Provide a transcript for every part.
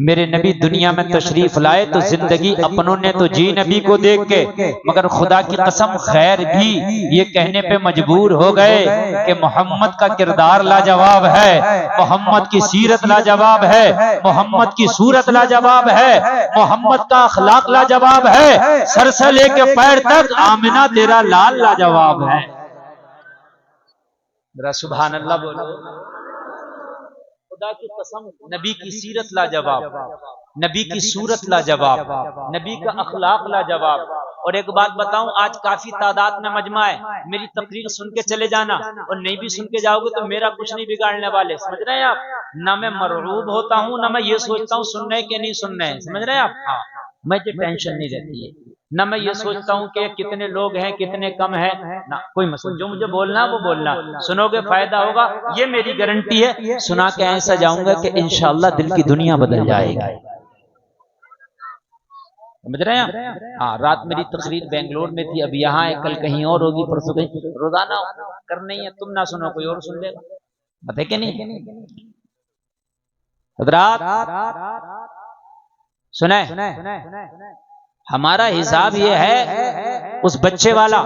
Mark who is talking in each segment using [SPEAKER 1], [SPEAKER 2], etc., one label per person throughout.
[SPEAKER 1] मेरे नबी दुनिया में तशरीफ लाए तो जिंदगी अपनों ने तो जी नबी को देख के, मगर खुदा की कसम खैर भी ये कहने पे मजबूर हो गए कि मोहम्मद का किरदार लाजवाब है, मोहम्मद की सीरत लाजवाब है, मोहम्मद की सूरत लाजवाब है, मोहम्मद का अखलाक लाजवाब है, सर से लेके पैर तक आमिना तेरा लाल लाजवाब है। मेरा सुभान अल्लाह बोलो। खुदा की कसम नबी की सीरत लाजवाब, नबी की सूरत लाजवाब, नबी का अखलाक लाजवाब। और एक बात बताऊं, आज काफी तादाद में मजमा है, मेरी तकरीर सुन के चले जाना, और नहीं भी सुन के जाओगे तो मेरा कुछ नहीं बिगाड़ने वाले, समझ रहे हैं आप। ना मैं मरगूब होता हूं, ना मैं ये सोचता हूं सुनना है कि नहीं सुनना है, समझ रहे हैं आप। हाँ, मुझे टेंशन नहीं रहती है, ना मैं ये सोचता हूं कि कितने लोग हैं कितने कम हैं, ना कोई मसला। जो मुझे बोलना वो बोलना, सुनोगे फायदा होगा, ये मेरी गारंटी है। सुना के ऐसा जाऊंगा कि इंशाअल्लाह दिल की दुनिया बदल जाएगी, समझ रहे हैं। हाँ, रात मेरी तकरीर बेंगलोर में थी, अब यहाँ है, कल कहीं और होगी, परसों कहीं, रोजाना कर नहीं है। तुम ना सुनो कोई और सुन लेगा, पता है कि नहीं। रात सुने, हमारा हिसाब ये है उस बच्चे वाला,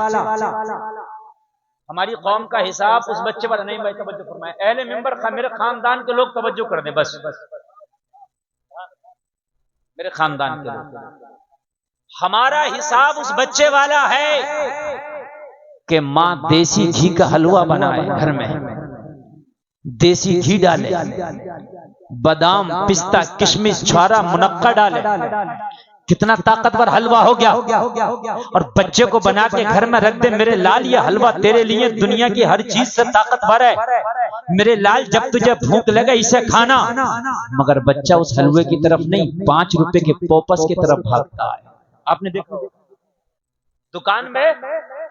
[SPEAKER 1] हमारी कौम का हिसाब उस बच्चे वाला नहीं। भाई तवज्जो फरमाए, अहले मिंबर मेरे खानदान के लोग तवज्जो कर दें बस, मेरे खानदान के लोग। हमारा हिसाब उस बच्चे वाला है कि माँ देसी घी का हलवा बनाए, घर में देसी घी डाले, बादाम पिस्ता किशमिश छुआरा मुनक्का डाले, कितना ताकतवर हलवा हो गया, और बच्चे को बना के घर में रख दे। मेरे लाल ये हलवा तेरे लिए दुनिया की हर चीज से ताकतवर है, मेरे लाल जब तुझे भूख लगे इसे खाना। मगर बच्चा उस हलवे की तरफ नहीं, 5 रुपए के पोपस की तरफ भागता है। आपने देखा, दुकान में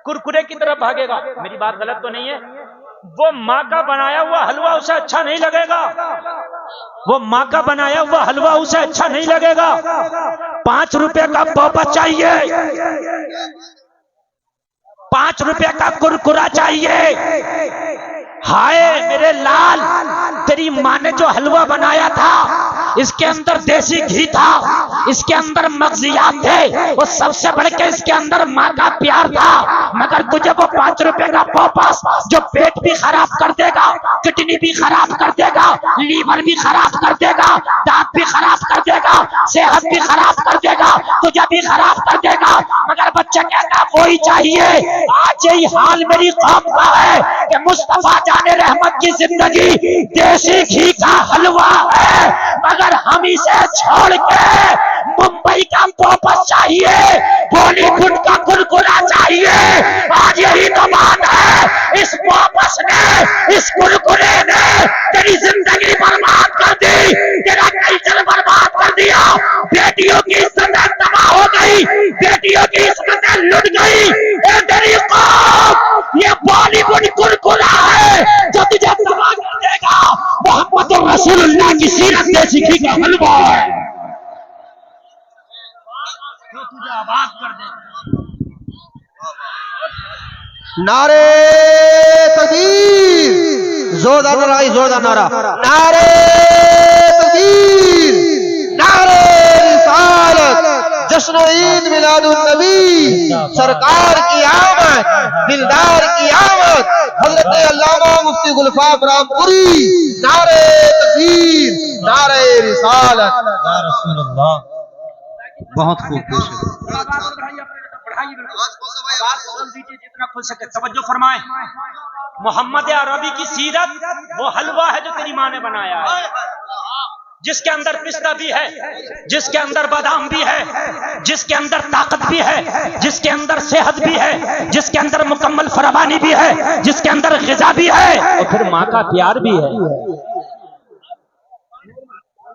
[SPEAKER 1] कुरकुरे की तरफ भागेगा। मेरी बात गलत तो नहीं है, वो माँ का बनाया हुआ हलवा उसे अच्छा नहीं लगेगा, वो माँ का बनाया हुआ हलवा उसे अच्छा नहीं लगेगा। 5 रुपए का पोपा चाहिए, 5 रुपए का कुरकुरा चाहिए। हाय मेरे लाल, तेरी माँ ने जो हलवा बनाया था इसके अंदर देसी घी था, इसके अंदर मगजियात थे, वो सबसे बढ़ के इसके अंदर माँ का प्यार था। मगर तुझे वो 5 रुपए का पोपस जो पेट भी खराब कर देगा, किडनी भी खराब कर देगा, लीवर भी खराब कर देगा, दांत भी खराब कर देगा, सेहत भी खराब कर देगा, तुझे भी खराब कर देगा। मगर बच्चा कहता वही चाहिए। आज यही हाल मेरी कौम का है कि मुस्तफा जाने रहमत की जिंदगी देसी घी का हलवा है, मगर हम इसे छोड़ के मुंबई का पोपस चाहिए, बॉलीवुड का कुरकुरा चाहिए। आज यही तो बात है, इस पोपस ने, इस कुरकुरे ने तेरी जिंदगी बर्बाद कर दी, तेरा कल्चर बर्बाद कर दिया। बेटियों की इज्जतें तबाह हो गई, बेटियों की इज्जतें लुट गई। तेरी कौम ये बॉलीवुड कुरकुरा है जो तुझे तबाह कर देगा। मोहम्मद रसूलुल्लाह की सीरत देसी घी का हलवा है जो तुझे आबाद कर देगा।
[SPEAKER 2] नारे तकबीर, जोरदार नारा, जोरदार नारा, नारे तकबीर, नारे रिसालत, जश्न ईद मिलादुन नबी, सरकार की आमद, दिलदार की आमद, हजरत अल्लामा मुफ्ती गुलफाम रामपुरी। नारे तकबीर, नारे रिसालत, या रसूलुल्लाह। बहुत खूब पेश
[SPEAKER 1] जितना खुल सके तवज्जो फरमाए। मोहम्मद अरबी की सीरत वो हलवा है जो तेरी माँ ने बनाया है, जिसके अंदर पिस्ता भी है, जिसके अंदर बादाम भी है, जिसके अंदर ताकत भी है, जिसके अंदर सेहत भी है, जिसके अंदर मुकम्मल फरावानी भी है, जिसके अंदर ग़िज़ा भी है, और फिर माँ का प्यार भी है,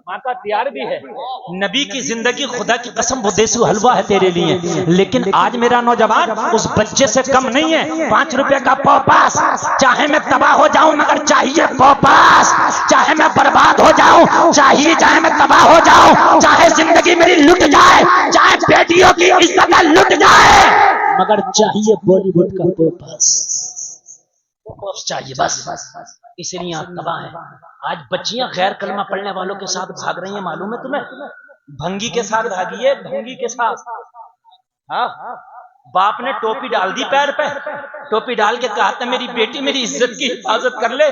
[SPEAKER 1] माँ का प्यार भी है। नबी की जिंदगी खुदा की कसम वो देसी हलवा है तेरे लिए। लेकिन आज मेरा नौजवान उस बच्चे से कम नहीं है। 5 रुपए का पोपास, चाहे मैं तबाह हो जाऊं मगर चाहिए पोपास, चाहे मैं बर्बाद हो जाऊं चाहिए, चाहे मैं तबाह हो जाऊं, चाहे जिंदगी मेरी लुट जाए, चाहे बेटियों की इज्जत लुट जाए, मगर चाहिए बॉलीवुड का पोपास चाहिए बस। इसलिए आप तबाह है। आज बच्चियां गैर कलमा पढ़ने वालों के साथ भाग रही हैं, मालूम है तुम्हें? भंगी के साथ भागी है, भंगी के साथ। हाँ, बाप ने टोपी डाल दी पैर पे, टोपी डाल के कहा था मेरी बेटी मेरी इज्जत की हिफाजत कर ले,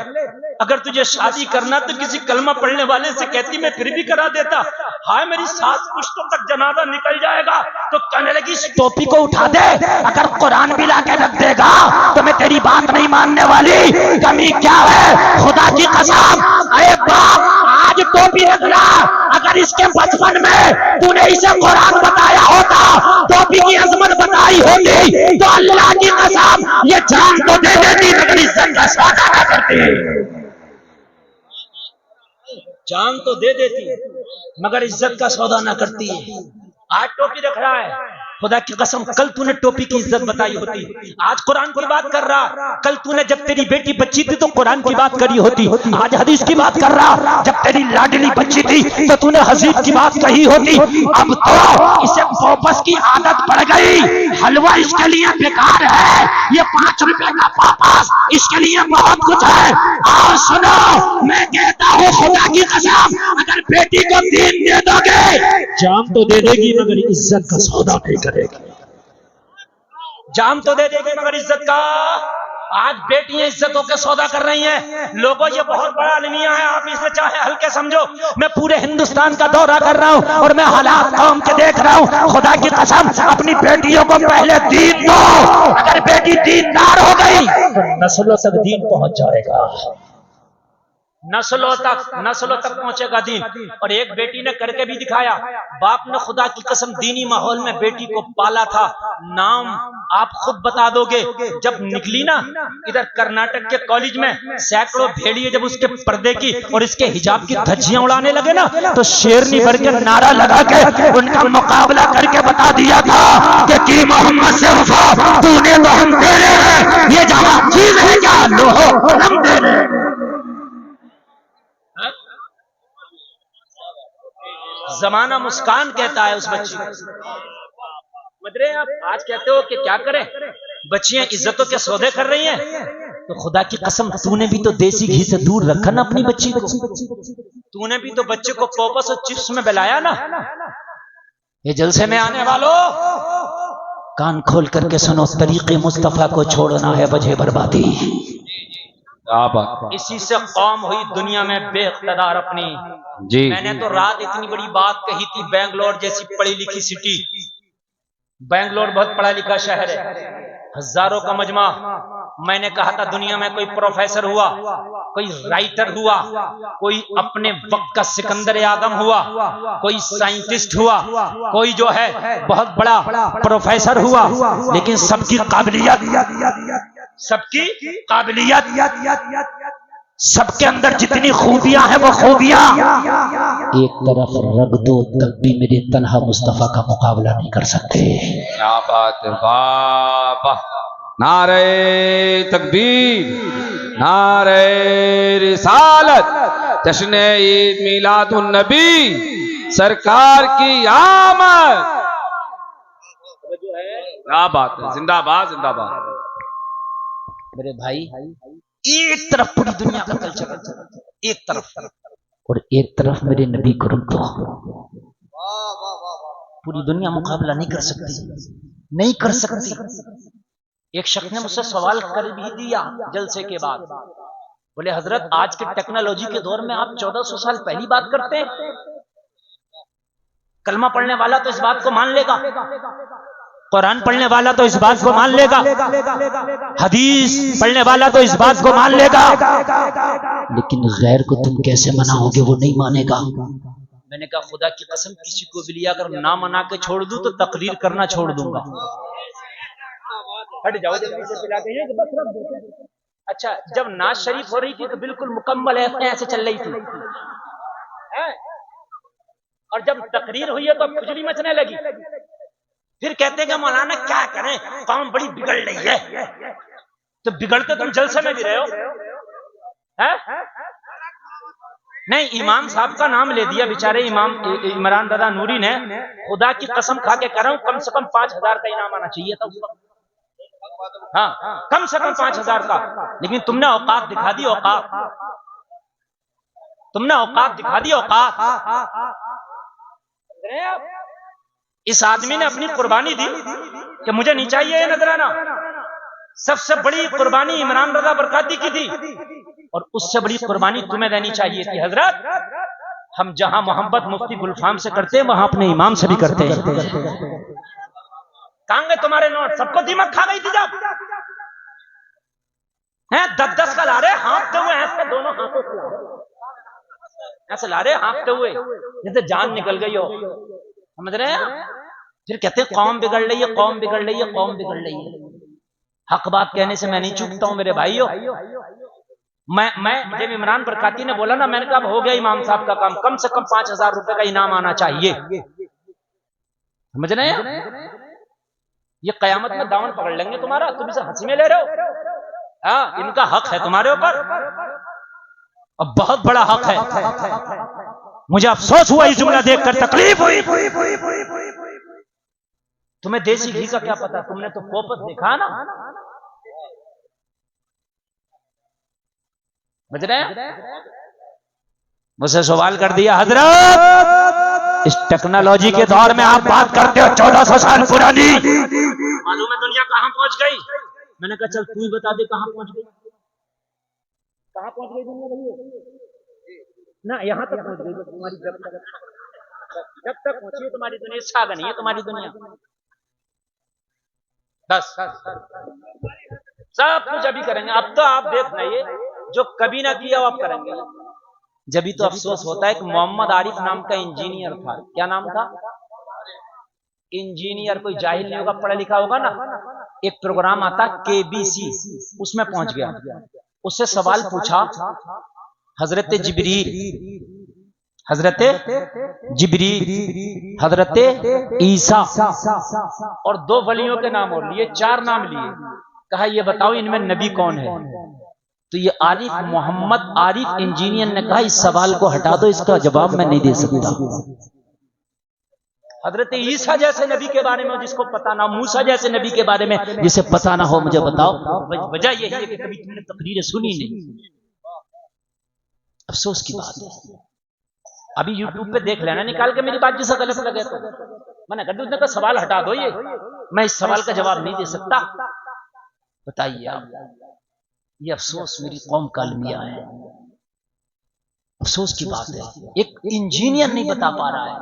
[SPEAKER 1] अगर तुझे शादी करना तो किसी कलमा पढ़ने वाले से कहती, मैं फिर भी करा देता। हाय मेरी सास पुश्तों तक जनाजा निकल जाएगा। तो कहने लगी इस टोपी को उठा दे, अगर कुरान भी ला के रख देगा तो मैं तेरी बात नहीं मानने वाली। कमी क्या है, खुदा की कसम। अरे बाप, आज टोपी रख रहा, अगर इसके बचपन में तूने इसे कुरान बताया होता, टोपी की अजमत बताई होती, तो अल्लाह की कसम ये जान तो दे देती मगर इज्जत का सौदा न करती। जान तो दे देती मगर इज्जत का सौदा ना करती। आज टोपी रख रहा है, खुदा की कसम कल तूने टोपी की इज्जत बताई होती। आज कुरान की बात कर रहा, कल तूने जब तेरी बेटी बच्ची थी तो कुरान की बात करी होती। आज हदीस की बात कर रहा, जब तेरी लाडली बच्ची थी तो तूने हदीस की बात कही होती। अब तो इसे वापस की आदत पड़ गई, हलवा इसके लिए बेकार है, ये 5 रुपए का पापस इसके लिए बहुत कुछ है। और सुनो, मैं कहता हूँ खुदा की कसम, अगर बेटी को दीन दे दोगे, जान तो दे देगी मगर इज्जत का सौदा नहीं करेगी। जान तो दे देगी मगर इज्जत का। आज बेटियां इज्जतों के सौदा कर रही हैं। लोगों, ये बहुत बड़ा अलमिया है, आप इसे चाहे हल्के समझो। मैं पूरे हिंदुस्तान का दौरा कर रहा हूं और मैं हालात कौम के देख रहा हूं। खुदा की कसम, अपनी बेटियों को पहले दीन दो। अगर बेटी दीनदार हो गई तो नस्लों तक दीन पहुंच जाएगा, नस्लों तक पहुंचेगा दीन। और एक बेटी ने करके भी दिखाया। बाप ने खुदा की कसम दीनी माहौल में बेटी को पाला था। नाम आप खुद बता दोगे। जब निकली ना इधर कर्नाटक के कॉलेज में, सैकड़ों भेड़िए जब उसके पर्दे की और इसके हिजाब की धज्जियां उड़ाने लगे ना, तो शेरनी भर के नारा लगा के उनका मुकाबला करके बता दिया था कि मोहम्मद से वफा तूने तो हम दे रहे हैं, ये जवाब चीज है क्या, लोहो हम दे रहे हैं। जमाना मुस्कान कहता है उस बच्ची को। समझ रहे हैं आप? आज कहते हो कि क्या करें, बच्चियां इज्जतों के सौदे कर रही हैं। तो खुदा की कसम, तूने भी तो देसी घी से दूर रखा ना अपनी बच्ची को। तूने भी तो बच्चे को पोपस और चिप्स में बलाया ना। ये जलसे में आने वालों, कान खोल करके सुनो, तरीके मुस्तफा को छोड़ना है वजह बर्बादी। इसी से कौम हुई दुनिया में बेइख्तिदार अपनी। जी, मैंने तो रात इतनी बड़ी बात कही थी, बेंगलोर जैसी पढ़ी लिखी सिटी, बेंगलोर बहुत पढ़ा लिखा शहर है, हजारों का मजमा। मैंने कहा था दुनिया में कोई प्रोफेसर हुआ, कोई राइटर हुआ, कोई अपने वक्त का सिकंदर आदम हुआ, कोई साइंटिस्ट हुआ, कोई जो है बहुत बड़ा प्रोफेसर हुआ, लेकिन सबकी काबिलियत, सबके अंदर जितनी खूबियां हैं वो खूबियां एक तरफ रख दो तब भी मेरे तन्हा मुस्तफा का मुकाबला नहीं कर सकते। क्या बात है, वाह वाह, नारे तकबीर, नारे रिसालत, जश्न ईद मिलादुन नबी, सरकार की आमद। क्या बात है, जिंदाबाद जिंदाबाद। मेरे भाई, एक तरफ पूरी दुनिया का कल्चर, एक तरफ, और एक तरफ मेरे नबी को रख दो। पूरी दुनिया मुकाबला नहीं कर सकती। एक शख्स ने मुझसे सवाल कर भी दिया जलसे के बाद, बोले हजरत आज के टेक्नोलॉजी के दौर में आप 1400 साल पहली बात करते हैं। कलमा पढ़ने वाला तो इस बात को मान लेगा, कुरान पढ़ने वाला तो इस बात को मान लेगा, हदीस पढ़ने वाला तो इस बात को मान लेगा, लेकिन गैर को तुम कैसे मनाओगे, वो नहीं मानेगा। मैंने कहा खुदा की कसम, किसी को भी लिया अगर ना मना के छोड़ दूं तो तकरीर करना छोड़ दूंगा। हट जाओ जल्दी से, पिला के। अच्छा, जब नाज शरीफ हो रही थी तो बिल्कुल मुकम्मल ऐसे चल रही थी, और जब तकरीर हुई है तो खुजली मचने लगी। फिर कहते हैं कि मौलाना क्या करें, कौम बड़ी बिगड़ रही है। तो बिगड़ते तुम जलसे में भी रहे हो, है? नहीं, इमाम साहब का नाम ले दिया बेचारे इमाम इमरान रजा नूरी ने। खुदा की कसम खा के कह रहा हूं, कम से कम 5000 का इनाम आना चाहिए था उस वक्त। हाँ, कम से कम 5,000 का। लेकिन तुमने औकात दिखा दी, औकात तुमने औकात दिखा दी, औकात। इस आदमी ने अपनी कुर्बानी दी कि मुझे नहीं चाहिए ये नजराना। सबसे बड़ी कुर्बानी इमरान रजा बरकाती की थी, और उससे बड़ी कुर्बानी तुम्हें देनी चाहिए थी। हजरत, हम जहां मोहब्बत मुफ्ती गुलफाम से करते हैं, वहां अपने इमाम से भी करते हैं। कहां गए तुम्हारे नोट? सबको दीमक खा गई थी जब हैं 10-10 का ला रहे, हाँफते हुए ऐसे दोनों हाथों से ला रहे, ऐसे ला रहे हाँफते हुए, जैसे जान निकल गई हो। समझ रहे हैं? फिर कहते हैं कौम बिगड़ रही है, कौम बिगड़ रही है, कौम बिगड़ रही है। हक बात कहने से मैं नहीं चूकता हूं मेरे भाइयों। मैं जब इमरान बरकाती ने बोला ना, मैंने कहा हो गया इमाम साहब का काम, कम से कम 5,000 रुपए का इनाम आना चाहिए। समझ रहे हैं? ये कयामत में दामन पकड़ लेंगे तुम्हारा, तुम इसे हंसी में ले रहे हो। हाँ, इनका हक है तुम्हारे ऊपर, अब बहुत बड़ा हक है। मुझे अफसोस हुआ इस जुमला देखकर, तकलीफ हुई। तुम्हें देसी घी का क्या पता, तुमने तो पोपत देखा ना। समझ रहे हैं? मुझसे सवाल कर दिया, हजरत इस टेक्नोलॉजी के दौर में आप बात करते हो 1400 साल पुरानी, मालूम है दुनिया कहां पहुंच गई? मैंने कहा चल तू ही बता दे कहां पहुंच गई, कहां पहुंच गई दुनिया भैया? ना यहाँ तक पहुंच गई तुम्हारी, जब तक पहुंची तुम्हारी दुनिया, इससे आगे नहीं है तुम्हारी दुनिया। बस सब कुछ अभी करेंगे। अब तो आप देखना, ये जो कभी ना किया वो आप करेंगे। जब भी तो अफसोस होता है कि मोहम्मद आरिफ नाम का इंजीनियर था। क्या नाम था? इंजीनियर। कोई जाहिल नहीं होगा, पढ़ा लिखा होगा ना। एक प्रोग्राम आता केबीसी, उसमें पहुंच गया। उससे सवाल पूछा, हजरत जिब्रील, हजरत जिब्रील, हजरत ईसा और 2 वलियों के नाम और लिए, 4 नाम लिए। कहा ये बताओ इनमें नबी कौन है? तो ये आरिफ, मोहम्मद आरिफ इंजीनियर ने कहा इस सवाल को हटा दो, इसका जवाब मैं नहीं दे सकता। हजरत ईसा जैसे नबी के बारे में जिसको पता ना, मूसा जैसे नबी के बारे में जिसे पता ना हो, मुझे बताओ। वजह यही है कि कभी तुमने तकरीरें सुनी नहीं। अफसोस की बात है। अभी यूट्यूब पे देख लेना, निकाल के मेरी बात जिसे गलत लगे तो मैंने कहा उसने कहा सवाल हटा दो, ये मैं इस सवाल का जवाब नहीं दे सकता। बताइए आप, ये अफसोस मेरी कौम का अलमिया है। अफसोस की बात है, एक इंजीनियर नहीं बता पा रहा है।